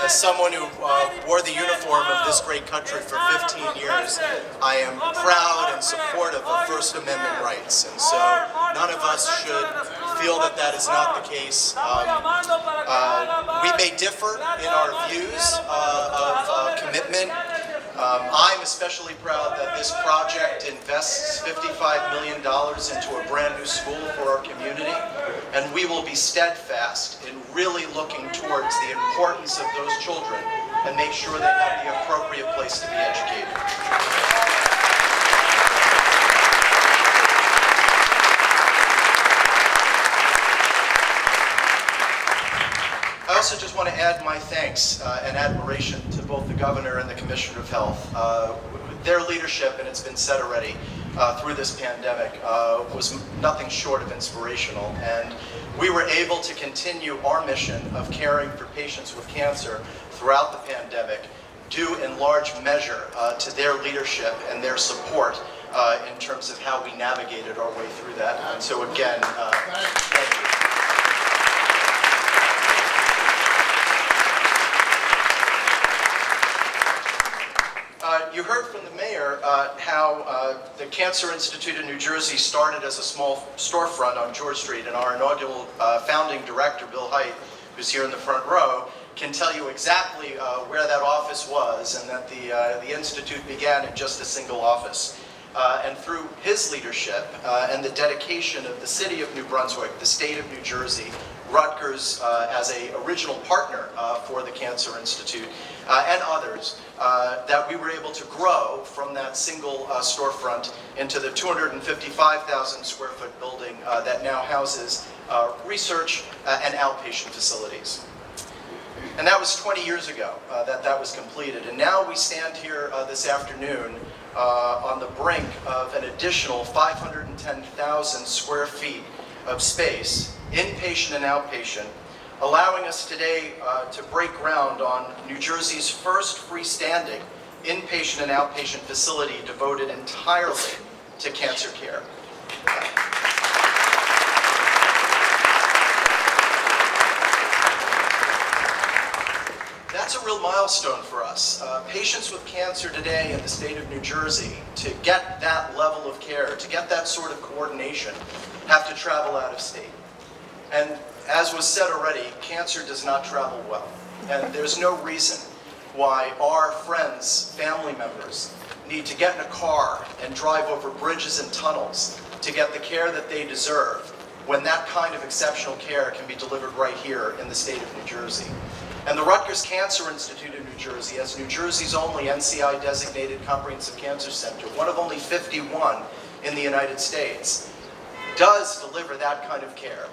As someone who wore the uniform of this great country for 15 years, I am proud and supportive of First Amendment rights. And so none of us should feel that that is not the case. We may differ in our views of commitment I'm especially proud that this project invests $55 million into a brand new school for our community, and we will be steadfast in really looking towards the importance of those children and make sure they have the appropriate place to be educated. I also just want to add my thanks and admiration to both the Governor and the Commissioner of Health. Their leadership, and it's been said already, through this pandemic was nothing short of inspirational. And we were able to continue our mission of caring for patients with cancer throughout the pandemic, due in large measure to their leadership and their support in terms of how we navigated our way through that. And so again, thank you. You heard from the mayor how the Cancer Institute of New Jersey started as a small storefront on George Street, and our inaugural founding director, Bill Height, who's here in the front row, can tell you exactly where that office was, and that the Institute began in just a single office. And through his leadership and the dedication of the city of New Brunswick, the state of New Jersey, Rutgers as an original partner for the Cancer Institute, and others, that we were able to grow from that single storefront into the 255,000 square foot building that now houses research and outpatient facilities. And that was 20 years ago that was completed. And now we stand here this afternoon on the brink of an additional 510,000 square feet of space, inpatient and outpatient, allowing us today to break ground on New Jersey's first freestanding inpatient and outpatient facility devoted entirely to cancer care. That's a real milestone for us. Patients with cancer today in the state of New Jersey, to get that level of care, to get that sort of coordination, have to travel out of state. And as was said already, cancer does not travel well. And there's no reason why our friends, family members, need to get in a car and drive over bridges and tunnels to get the care that they deserve, when that kind of exceptional care can be delivered right here in the state of New Jersey. And the Rutgers Cancer Institute of New Jersey, as New Jersey's only NCI-designated comprehensive cancer center, one of only 51 in the United States, does deliver that kind of care.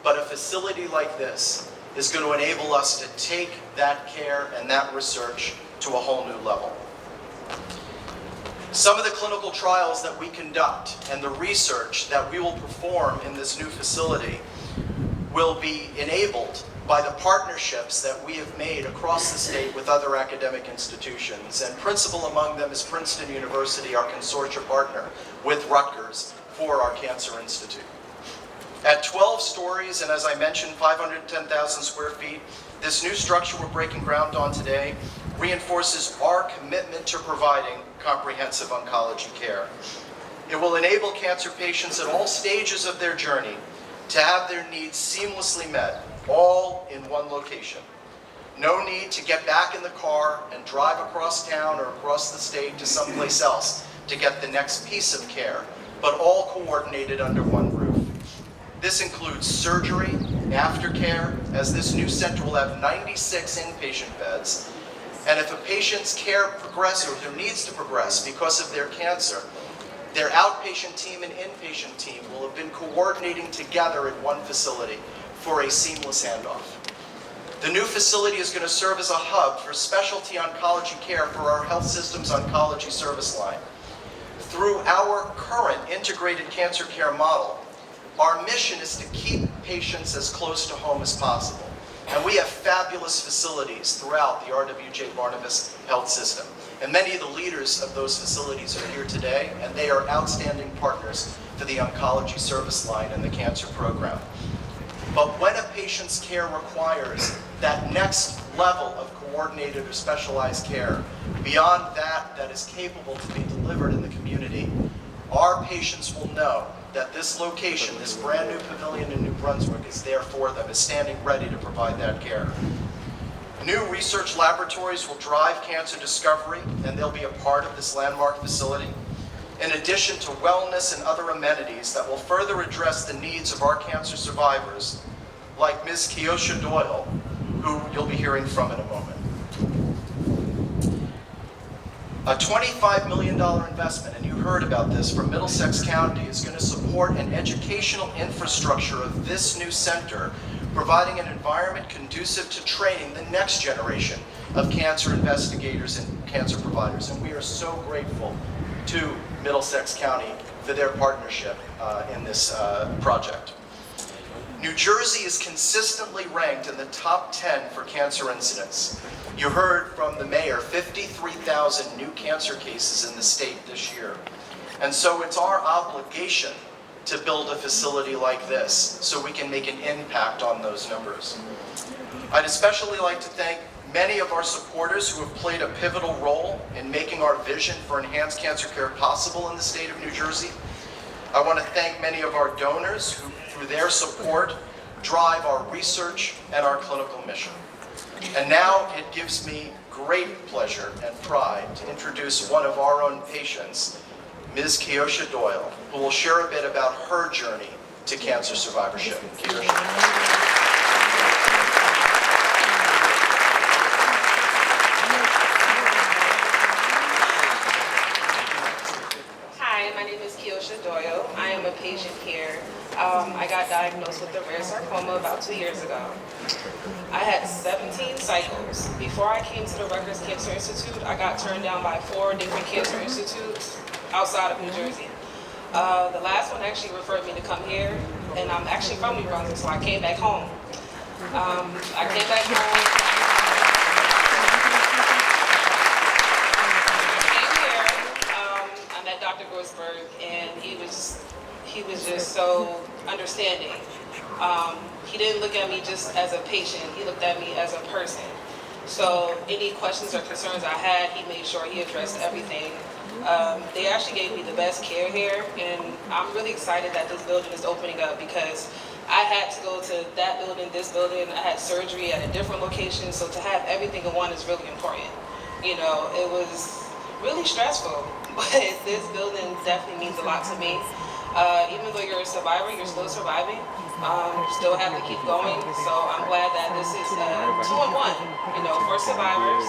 But a facility like this is going to enable us to take that care and that research to a whole new level. Some of the clinical trials that we conduct and the research that we will perform in this new facility will be enabled by the partnerships that we have made across the state with other academic institutions. And principal among them is Princeton University, our consortia partner with Rutgers for our Cancer Institute. At 12 stories, and as I mentioned, 510,000 square feet, this new structure we're breaking ground on today reinforces our commitment to providing comprehensive oncology care. It will enable cancer patients at all stages of their journey to have their needs seamlessly met, all in one location. No need to get back in the car and drive across town or across the state to someplace else to get the next piece of care, but all coordinated under one roof. This includes surgery, aftercare, as this new center will have 96 inpatient beds. And if a patient's care progresses or their needs to progress because of their cancer, their outpatient team and inpatient team will have been coordinating together in one facility for a seamless handoff. The new facility is going to serve as a hub for specialty oncology care for our health system's oncology service line. Through our current integrated cancer care model, our mission is to keep patients as close to home as possible. And we have fabulous facilities throughout the RWJ Barnabas Health System. And many of the leaders of those facilities are here today, and they are outstanding partners for the oncology service line and the cancer program. But when a patient's care requires that next level of coordinated or specialized care, beyond that is capable to be delivered in the community, our patients will know that this location, this brand new pavilion in New Brunswick, is there for them, is standing ready to provide that care. New research laboratories will drive cancer discovery, and they'll be a part of this landmark facility, in addition to wellness and other amenities that will further address the needs of our cancer survivors, like Ms. Kiosha Doyle, who you'll be hearing from in a moment. A $25 million investment, and you heard about this, from Middlesex County is going to support an educational infrastructure of this new center, providing an environment conducive to training the next generation of cancer investigators and cancer providers. And we are so grateful to Middlesex County for their partnership in this project. New Jersey is consistently ranked in the top 10 for cancer incidence. You heard from the mayor, 53,000 new cancer cases in the state this year. And so it's our obligation to build a facility like this so we can make an impact on those numbers. I'd especially like to thank many of our supporters who have played a pivotal role in making our vision for enhanced cancer care possible in the state of New Jersey. I want to thank many of our donors who, through their support, drive our research and our clinical mission. And now it gives me great pleasure and pride to introduce one of our own patients, Ms. Kiosha Doyle, who will share a bit about her journey to cancer survivorship. Kiosha. Hi, my name is Kiosha Doyle. I am a patient here. I got diagnosed with a rare sarcoma about 2 years ago. I had 17 cycles. Before I came to the Rutgers Cancer Institute, I got turned down by 4 different cancer institutes outside of New Jersey. The last one actually referred me to come here, and I'm actually from New Brunswick, so I came back home. I came back home. Dr. Grossberg, and he was just so understanding. He didn't look at me just as a patient, he looked at me as a person. So any questions or concerns I had, he made sure he addressed everything. They actually gave me the best care here, and I'm really excited that this building is opening up because I had to go to that building, this building, I had surgery at a different location, so to have everything in one is really important. You know, it was really stressful, but this building definitely means a lot to me. Even though you're a survivor, you're still surviving. You still have to keep going. So I'm glad that this is 2-in-1, you know, for survivors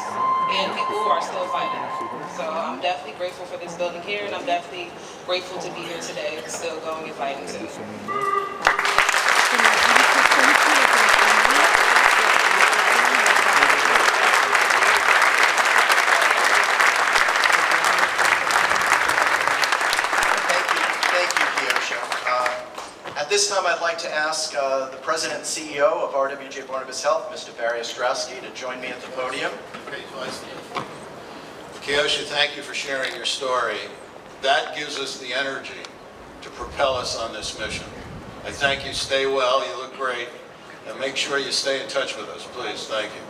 and people who are still fighting. So I'm definitely grateful for this building here, and I'm definitely grateful to be here today, still going and fighting too. At this time, I'd like to ask the President and CEO of RWJ Barnabas Health, Mr. Barry Ostrowski, to join me at the podium. Kiosha, thank you for sharing your story. That gives us the energy to propel us on this mission. I thank you. Stay well. You look great. And make sure you stay in touch with us, please. Thank you.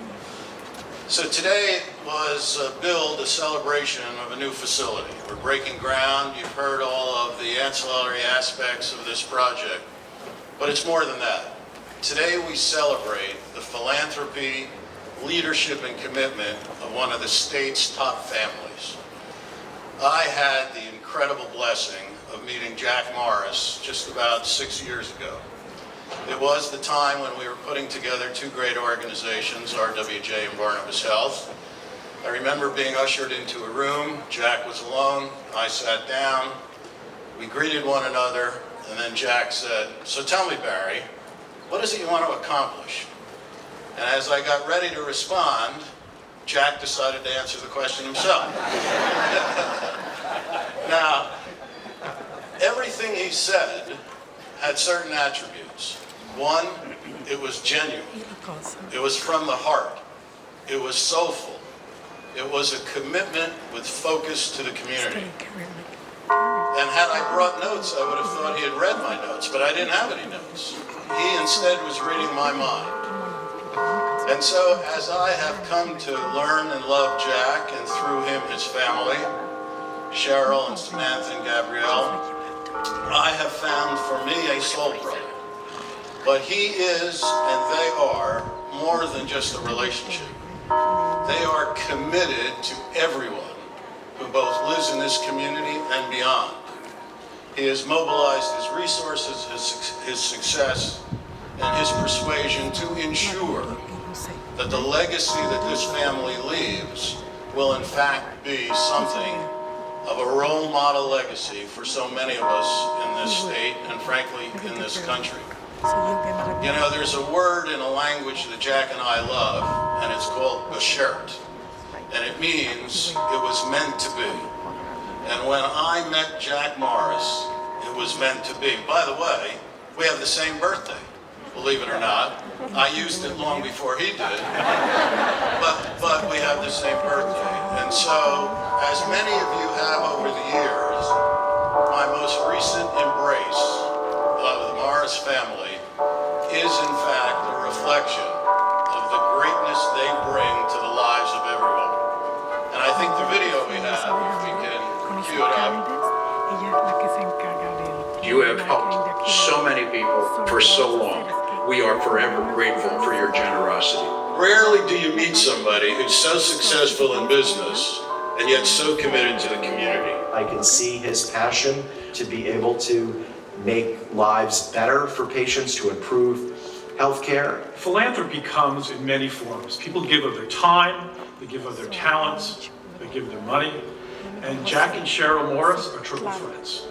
So today was a celebration of a new facility. We're breaking ground. You've heard all of the ancillary aspects of this project. But it's more than that. Today we celebrate the philanthropy, leadership, and commitment of one of the state's top families. I had the incredible blessing of meeting Jack Morris just about 6 years ago. It was the time when we were putting together two great organizations, RWJ and Barnabas Health. I remember being ushered into a room. Jack was alone. I sat down. We greeted one another, and then Jack said, "So tell me, Barry, what is it you want to accomplish?" And as I got ready to respond, Jack decided to answer the question himself. Now, everything he said had certain attributes. One, it was genuine. It was from the heart. It was soulful. It was a commitment with focus to the community. And had I brought notes, I would have thought he had read my notes, but I didn't have any notes. He instead was reading my mind. And so as I have come to learn and love Jack, and through him his family, Cheryl and Samantha and Gabrielle, I have found for me a soul brother. But he is, and they are, more than just a relationship. They are committed to everyone who both lives in this community and beyond. He has mobilized his resources, his success, and his persuasion to ensure that the legacy that this family leaves will in fact be something of a role model legacy for so many of us in this state and frankly in this country. You know, there's a word in a language that Jack and I love, and it's called beshert, and it means it was meant to be. And when I met Jack Morris, it was meant to be. By the way, we have the same birthday, believe it or not. I used it long before he did, but we have the same birthday. And so, as many of you have over the years, my most recent embrace of the Morris family is in fact a reflection of the greatness they bring to the lives of everyone. And I think the video we have, if we can cue it up. You have helped so many people for so long. We are forever grateful for your generosity. Rarely do you meet somebody who's so successful in business and yet so committed to the community. I can see his passion to be able to make lives better for patients, to improve healthcare. Philanthropy comes in many forms. People give of their time, they give of their talents, they give their money. And Jack and Cheryl Morris are triple threats.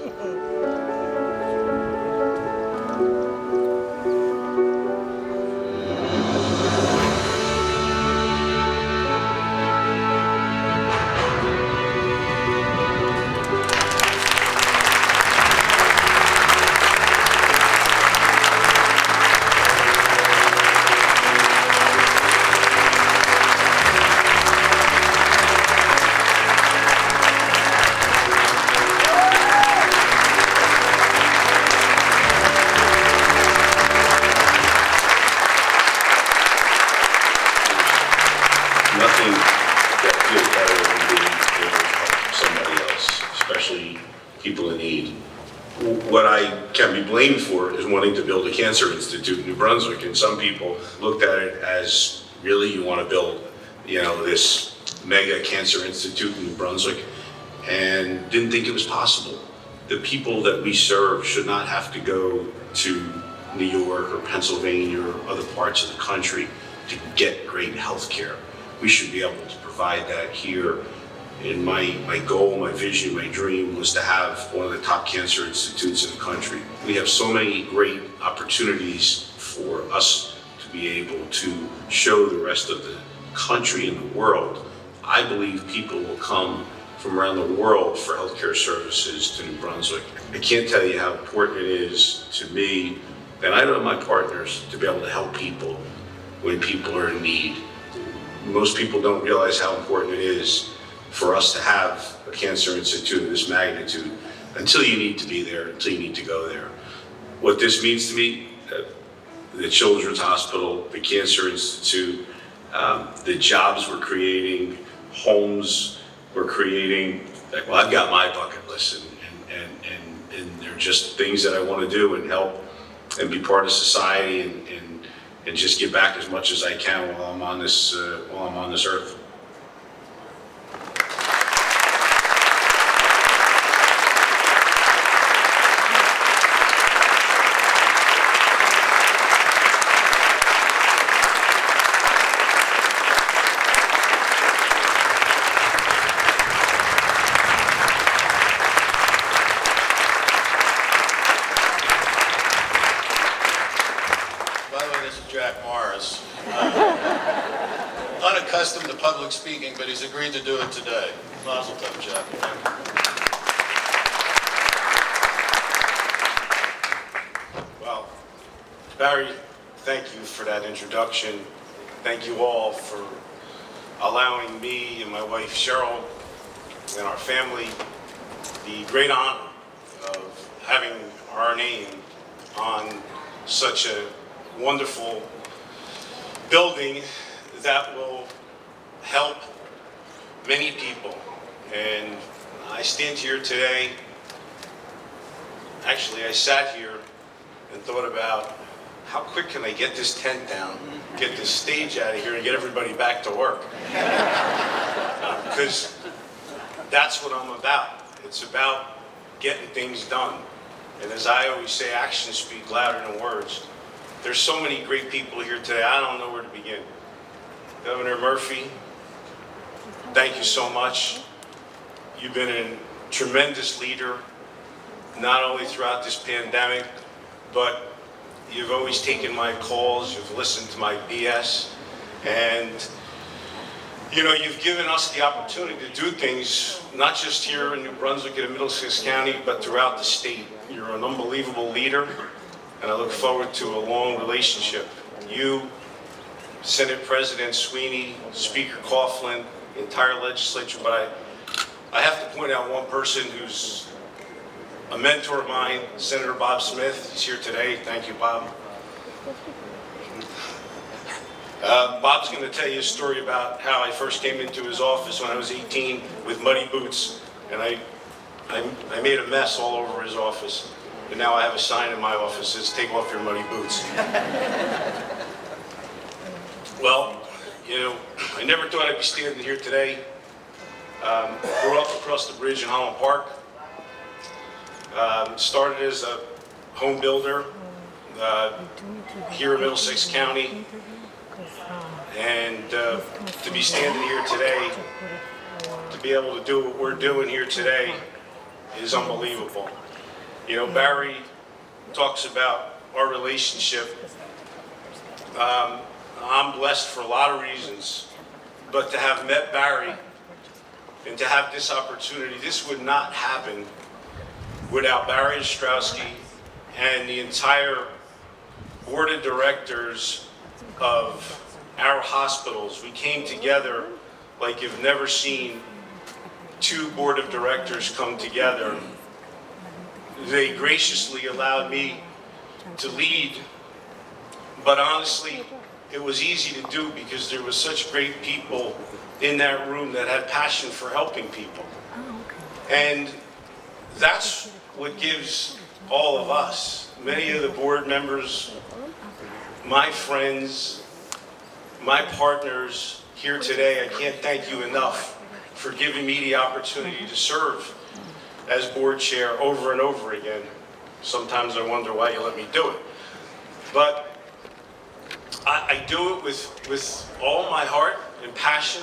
Nothing that feels better than being able to help somebody else, especially people in need. What I can be blamed for is wanting to build a cancer institute in New Brunswick, and some people looked at it as, really, you want to build, this mega cancer institute in New Brunswick, and didn't think it was possible. The people that we serve should not have to go to New York or Pennsylvania or other parts of the country to get great health care. We should be able to provide that here. And my goal, my vision, my dream was to have one of the top cancer institutes in the country. We have so many great opportunities for us to be able to show the rest of the country and the world. I believe people will come from around the world for healthcare services to New Brunswick. I can't tell you how important it is to me and I know my partners to be able to help people when people are in need. Most people don't realize how important it is for us to have a cancer institute of this magnitude until you need to be there, until you need to go there. What this means to me, the Children's Hospital, the Cancer Institute, the jobs we're creating, homes we're creating. Well, I've got my bucket list, and they're just things that I want to do and help and be part of society and just give back as much as I can while I'm on this earth. Unaccustomed to public speaking, but he's agreed to do it today. Mazel tov, Jack. Well, Barry, thank you for that introduction. Thank you all for allowing me and my wife Cheryl and our family the great honor of having our name on such a wonderful building that will help many people. And I stand here today, actually I sat here and thought about how quick can I get this tent down, get this stage out of here, and get everybody back to work? Because that's what I'm about. It's about getting things done. And as I always say, actions speak louder than words. There's so many great people here today, I don't know where to begin. Governor Murphy, thank you so much. You've been a tremendous leader, not only throughout this pandemic, but you've always taken my calls, you've listened to my BS, and you know, you've given us the opportunity to do things, not just here in New Brunswick and in Middlesex County, but throughout the state. You're an unbelievable leader, and I look forward to a long relationship. You, Senate President Sweeney, Speaker Coughlin, the entire legislature, but I have to point out one person who's a mentor of mine, Senator Bob Smith. He's here today. Thank you, Bob. Bob's going to tell you a story about how I first came into his office when I was 18 with muddy boots, and I made a mess all over his office. But now I have a sign in my office that says, "Take off your muddy boots." Well, you know, I never thought I'd be standing here today. Grew up across the bridge in Holland Park. Started as a home builder here in Middlesex County. And to be standing here today, to be able to do what we're doing here today is unbelievable. You know, Barry talks about our relationship. I'm blessed for a lot of reasons, but to have met Barry and to have this opportunity, this would not happen without Barry Ostrowski and the entire board of directors of our hospitals. We came together like you've never seen two board of directors come together. They graciously allowed me to lead, but honestly, it was easy to do because there was such great people in that room that had passion for helping people. And that's what gives all of us, many of the board members, my friends, my partners here today, I can't thank you enough for giving me the opportunity to serve as board chair over and over again. Sometimes I wonder why you let me do it. But I do it with all my heart and passion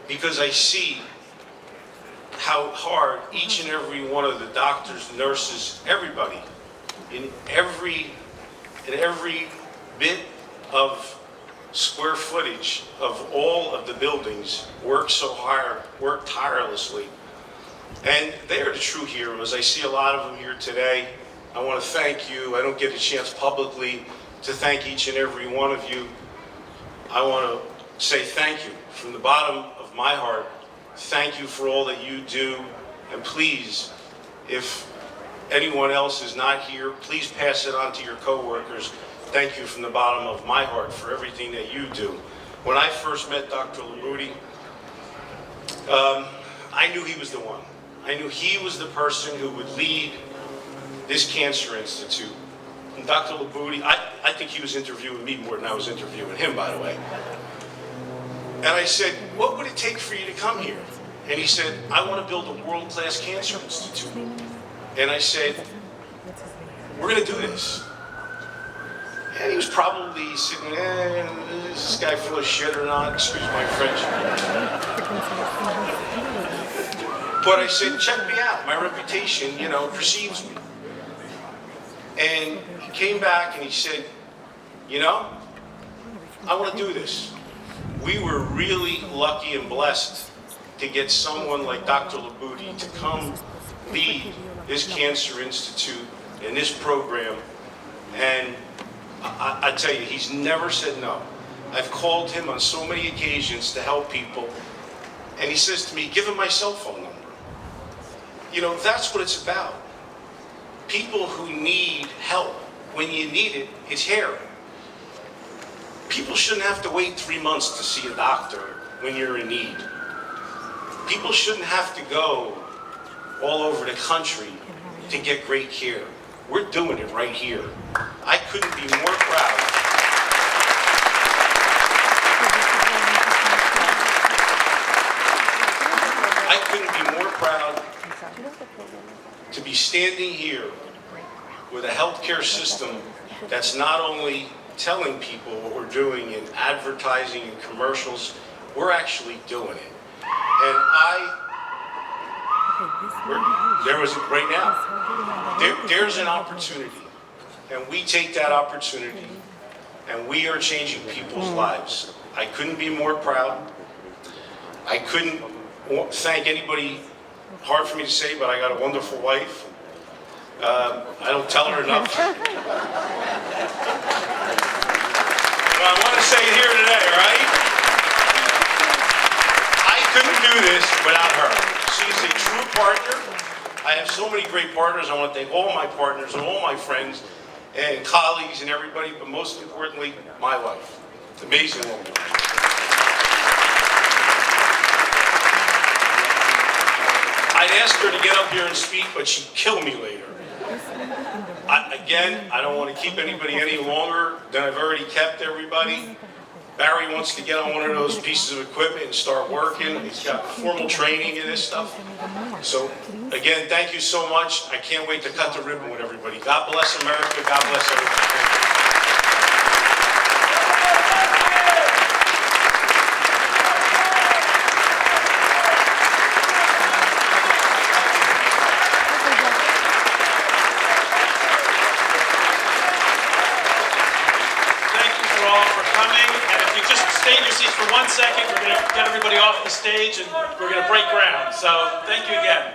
because I see how hard each and every one of the doctors, nurses, everybody, in every bit of square footage of all of the buildings work so hard, work tirelessly. And they are the true heroes. I see a lot of them here today. I want to thank you. I don't get a chance publicly to thank each and every one of you. I want to say thank you from the bottom of my heart. Thank you for all that you do. And please, if anyone else is not here, please pass it on to your coworkers. Thank you from the bottom of my heart for everything that you do. When I first met Dr. Labouty, I knew he was the one. I knew he was the person who would lead this Cancer Institute. And Dr. Labouty, I think he was interviewing me more than I was interviewing him, by the way. And I said, what would it take for you to come here? And he said, I want to build a world-class cancer institute. And I said, we're going to do this. And he was probably sitting there, is this guy full of shit or not? Excuse my French. But I said, check me out. My reputation, you know, precedes me. And he came back and he said, you know, I want to do this. We were really lucky and blessed to get someone like Dr. Labouty to come lead this Cancer Institute and this program. And I tell you, he's never said no. I've called him on so many occasions to help people. And he says to me, give him my cell phone number. You know, that's what it's about. People who need help. When you need it, it's here. People shouldn't have to wait 3 months to see a doctor when you're in need. People shouldn't have to go all over the country to get great care. We're doing it right here. I couldn't be more proud. I couldn't be more proud to be standing here with a healthcare system that's not only telling people what we're doing in advertising and commercials, we're actually doing it. And there was right now, there's an opportunity, and we take that opportunity, and we are changing people's lives. I couldn't be more proud. I couldn't thank anybody, hard for me to say, but I got a wonderful wife. I don't tell her enough. But I want to say it here today, all right? I couldn't do this without her. She's a true partner. I have so many great partners. I want to thank all my partners and all my friends and colleagues and everybody, but most importantly, my wife. Amazing woman. I'd ask her to get up here and speak, but she'd kill me later. Again, I don't want to keep anybody any longer than I've already kept everybody. Barry wants to get on one of those pieces of equipment and start working. He's got formal training in this stuff. So, again, thank you so much. I can't wait to cut the ribbon with everybody. God bless America. God bless everybody. Stay in your seats for 1 second. We're going to get everybody off the stage and we're going to break ground. So thank you again.